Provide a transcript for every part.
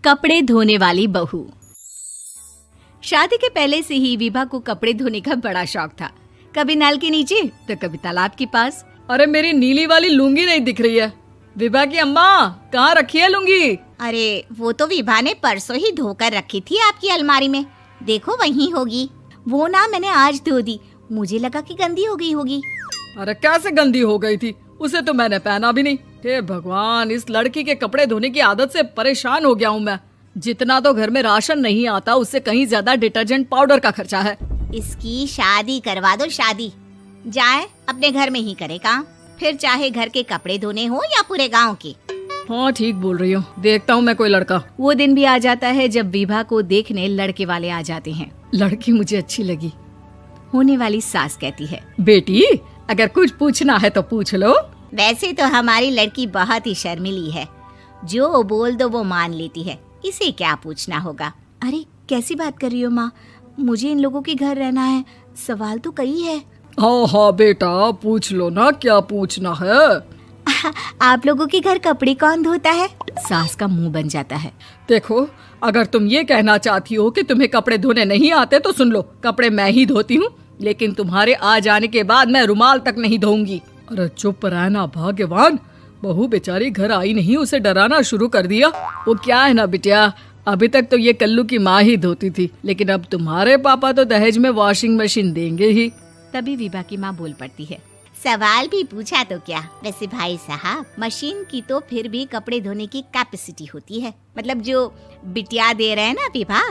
कपड़े धोने वाली बहू। शादी के पहले से ही विभा को कपड़े धोने का बड़ा शौक था। कभी नल के नीचे तो कभी तालाब के पास। अरे मेरी नीली वाली लुंगी नहीं दिख रही है। विभा की अम्मा, कहाँ रखी है लुंगी? अरे वो तो विभा ने परसों ही धोकर रखी थी आपकी अलमारी में, देखो वहीं होगी। वो ना मैंने आज धो दी, मुझे लगा कि गंदी हो गई होगी। अरे कैसे गंदी हो गई थी? उसे तो मैंने पहना भी नहीं। हे भगवान, इस लड़की के कपड़े धोने की आदत से परेशान हो गया हूँ मैं। जितना तो घर में राशन नहीं आता, उससे कहीं ज्यादा डिटर्जेंट पाउडर का खर्चा है। इसकी शादी करवा दो, शादी जाए अपने घर में ही करे काम, फिर चाहे घर के कपड़े धोने हो या पूरे गांव के। हाँ ठीक बोल रही हो, देखता हूँ मैं कोई लड़का। वो दिन भी आ जाता है जब विभा को देखने लड़के वाले आ जाते हैं। लड़की मुझे अच्छी लगी। होने वाली सास कहती है, बेटी अगर कुछ पूछना है तो पूछ लो। वैसे तो हमारी लड़की बहुत ही शर्मीली है, जो बोल दो वो मान लेती है, इसे क्या पूछना होगा। अरे कैसी बात कर रही हो माँ, मुझे इन लोगों के घर रहना है, सवाल तो कई है। हाँ हाँ बेटा, पूछ लो ना, क्या पूछना है। आप लोगों के घर कपड़े कौन धोता है? सास का मुंह बन जाता है। देखो, अगर तुम ये कहना चाहती हो कि तुम्हें कपड़े धोने नहीं आते तो सुन लो, कपड़े मैं ही धोती हूँ, लेकिन तुम्हारे आ जाने के बाद मैं रुमाल तक नहीं धोऊंगी। अरे चुप रहना भाग्यवान, बहू बेचारी घर आई नहीं, उसे डराना शुरू कर दिया। वो क्या है ना बिटिया, अभी तक तो ये कल्लू की माँ ही धोती थी, लेकिन अब तुम्हारे पापा तो दहेज में वॉशिंग मशीन देंगे ही। तभी विभा की माँ बोल पड़ती है, सवाल भी पूछा तो क्या। वैसे भाई साहब, मशीन की तो फिर भी कपड़े धोने की कैपेसिटी होती है। मतलब जो बिटिया दे रहे हैं ना विभा,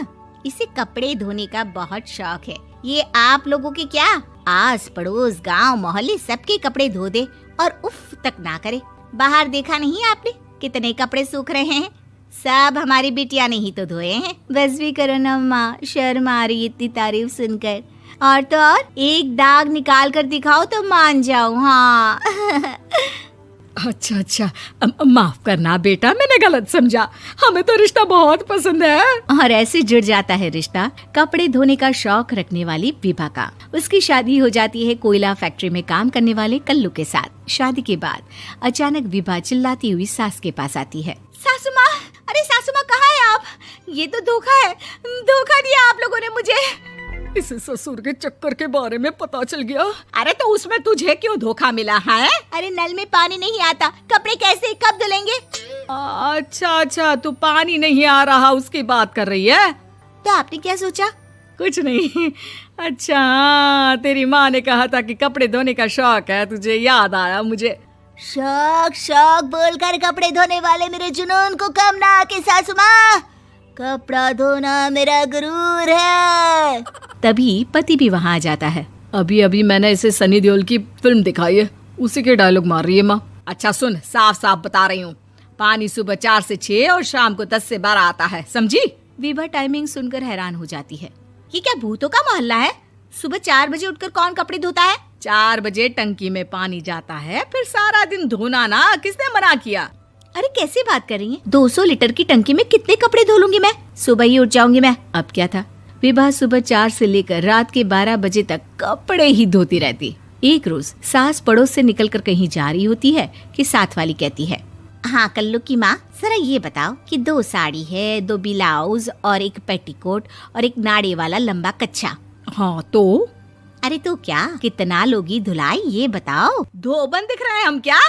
इसे कपड़े धोने का बहुत शौक है। ये आप लोगों के क्या, आस पड़ोस गांव मोहल्ले सबके कपड़े धो दे और उफ तक ना करे। बाहर देखा नहीं आपने कितने कपड़े सूख रहे हैं? सब हमारी बिटिया ने ही तो धोए हैं। बस भी करो ना माँ, शर्म आ रही इतनी तारीफ सुनकर। और तो और एक दाग निकाल कर दिखाओ तो मान जाऊं। हाँ अच्छा, माफ करना बेटा, मैंने गलत समझा। हमें तो रिश्ता बहुत पसंद है। और ऐसे जुड़ जाता है रिश्ता कपड़े धोने का शौक रखने वाली विभा का। उसकी शादी हो जाती है कोयला फैक्ट्री में काम करने वाले कल्लू के साथ। शादी के बाद अचानक विभा चिल्लाती हुई सास के पास आती है। सासू माँ, अरे सासू माँ कहाँ है आप? ये तो धोखा है, धोखा दिया आप लोगों ने मुझे। इसे ससुर के चक्कर के बारे में पता चल गया। अरे तो उसमें तुझे क्यों धोखा मिला है? अरे नल में पानी नहीं आता, कपड़े कैसे कब धुलेंगे? अच्छा, तू पानी नहीं आ रहा उसकी बात कर रही है। तो आपने क्या सोचा? कुछ नहीं। अच्छा, तेरी माँ ने कहा था कि कपड़े धोने का शौक है तुझे, याद आया मुझे। शौक बोलकर कपड़े धोने वाले मेरे जुनून को कम ना आके सासू माँ, कपड़ा धोना मेरा गुरूर है। तभी पति भी वहाँ आ जाता है। अभी मैंने इसे सनी देओल की फिल्म दिखाई है, उसी के डायलॉग मार रही है माँ। अच्छा सुन, साफ साफ बता रही हूँ, पानी सुबह 4 से 6 और शाम को 10 से 12 आता है, समझी? विभा टाइमिंग सुनकर हैरान हो जाती है। ये क्या भूतों का मोहल्ला है? सुबह 4 बजे उठकर कौन कपड़े धोता है? 4 बजे टंकी में पानी जाता है, फिर सारा दिन धोना ना, किसने मना किया? अरे कैसी बात कर रही हैं? 200 लीटर की टंकी में कितने कपड़े धो लूंगी मैं? सुबह ही उठ जाऊंगी मैं। अब क्या था, विभा सुबह 4 से लेकर रात के 12 बजे तक कपड़े ही धोती रहती। एक रोज सास पड़ोस से निकलकर कहीं जा रही होती है कि साथ वाली कहती है, हाँ कल्लू की माँ, जरा ये बताओ कि 2 साड़ी है, 2 ब्लाउज और एक पेटीकोट और एक नाड़े वाला लंबा कच्छा। हाँ तो? अरे तो क्या, कितना लोगी धुलाई ये बताओ। धोबन दिख रहे हैं हम क्या?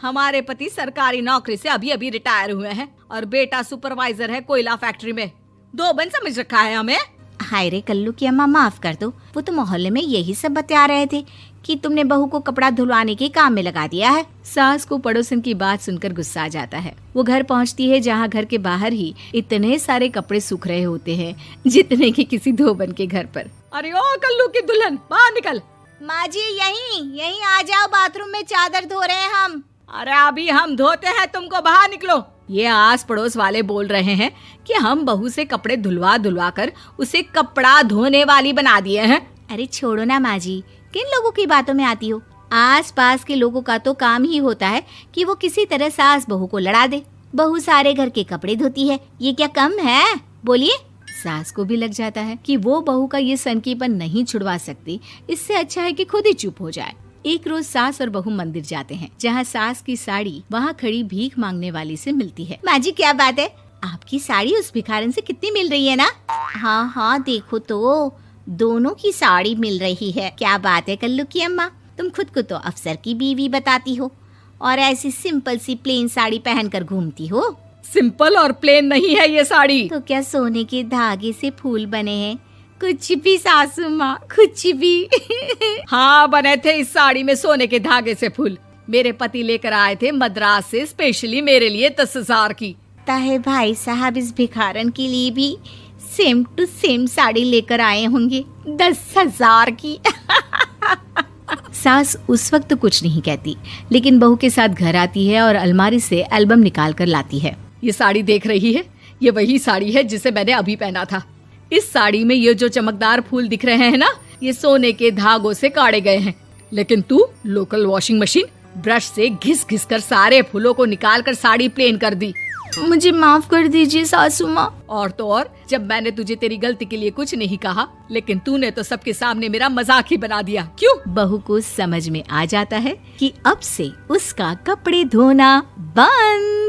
हमारे पति सरकारी नौकरी से अभी रिटायर हुए हैं और बेटा सुपरवाइजर है कोयला फैक्ट्री में। धोबन समझ रखा है हमें? हाय रे कल्लू की अम्मा, माफ कर दो, वो तो मोहल्ले में यही सब बता रहे थे कि तुमने बहू को कपड़ा धुलवाने के काम में लगा दिया है। सास को पड़ोसन की बात सुनकर गुस्सा आ जाता है। वो घर पहुंचती है जहां घर के बाहर ही इतने सारे कपड़े सूख रहे होते हैं जितने कि किसी धोबन के घर पर। अरे ओ कल्लू की दुल्हन, बाहर निकल। माँ जी यहीं आ जाओ, बाथरूम में चादर धो रहे हैं हम। अरे अभी हम धोते हैं, तुमको बाहर निकलो। ये आस पड़ोस वाले बोल रहे हैं कि हम बहू से कपड़े धुलवा कर उसे कपड़ा धोने वाली बना दिए हैं। अरे छोड़ो ना माँ जी, किन लोगों की बातों में आती हो? आस पास के लोगों का तो काम ही होता है कि वो किसी तरह सास बहू को लड़ा दे। बहू सारे घर के कपड़े धोती है, ये क्या कम है? बोलिए। सास को भी लग जाता है कि वो बहू का ये सनकीपन नहीं छुड़वा सकती, इससे अच्छा है कि खुद ही चुप हो जाए। एक रोज सास और बहू मंदिर जाते हैं, जहाँ सास की साड़ी वहाँ खड़ी भीख मांगने वाली से मिलती है। माँ जी क्या बात है, आपकी साड़ी उस भिखारन से कितनी मिल रही है ना? हाँ हाँ देखो तो दोनों की साड़ी मिल रही है। क्या बात है कल्लू की अम्मा, तुम खुद को तो अफसर की बीवी बताती हो और ऐसी सिंपल सी प्लेन साड़ी पहनकर घूमती हो। सिंपल और प्लेन नहीं है ये साड़ी। तो क्या सोने के धागे से फूल बने हैं? कुछ भी सासू माँ, कुछ भी। हाँ बने थे इस साड़ी में सोने के धागे से फूल। मेरे पति लेकर आए थे मद्रास से स्पेशली मेरे लिए 10,000 की। ताहे भाई साहब इस भिखारन के लिए भी सेम टू सेम साड़ी लेकर आए होंगे 10,000 की। सास उस वक्त तो कुछ नहीं कहती, लेकिन बहू के साथ घर आती है और अलमारी से एल्बम निकाल कर लाती है। ये साड़ी देख रही है, ये वही साड़ी है जिसे मैंने अभी पहना था। इस साड़ी में ये जो चमकदार फूल दिख रहे हैं ना, ये सोने के धागों से काटे गए हैं। लेकिन तू लोकल वॉशिंग मशीन ब्रश से घिस घिस कर सारे फूलों को निकाल कर साड़ी प्लेन कर दी। मुझे माफ कर दीजिए सासू माँ। और तो और, जब मैंने तुझे तेरी गलती के लिए कुछ नहीं कहा, लेकिन तूने तो सबके सामने मेरा मजाक ही बना दिया। क्यों? बहू को समझ में आ जाता है कि अब से उसका कपड़े धोना बंद।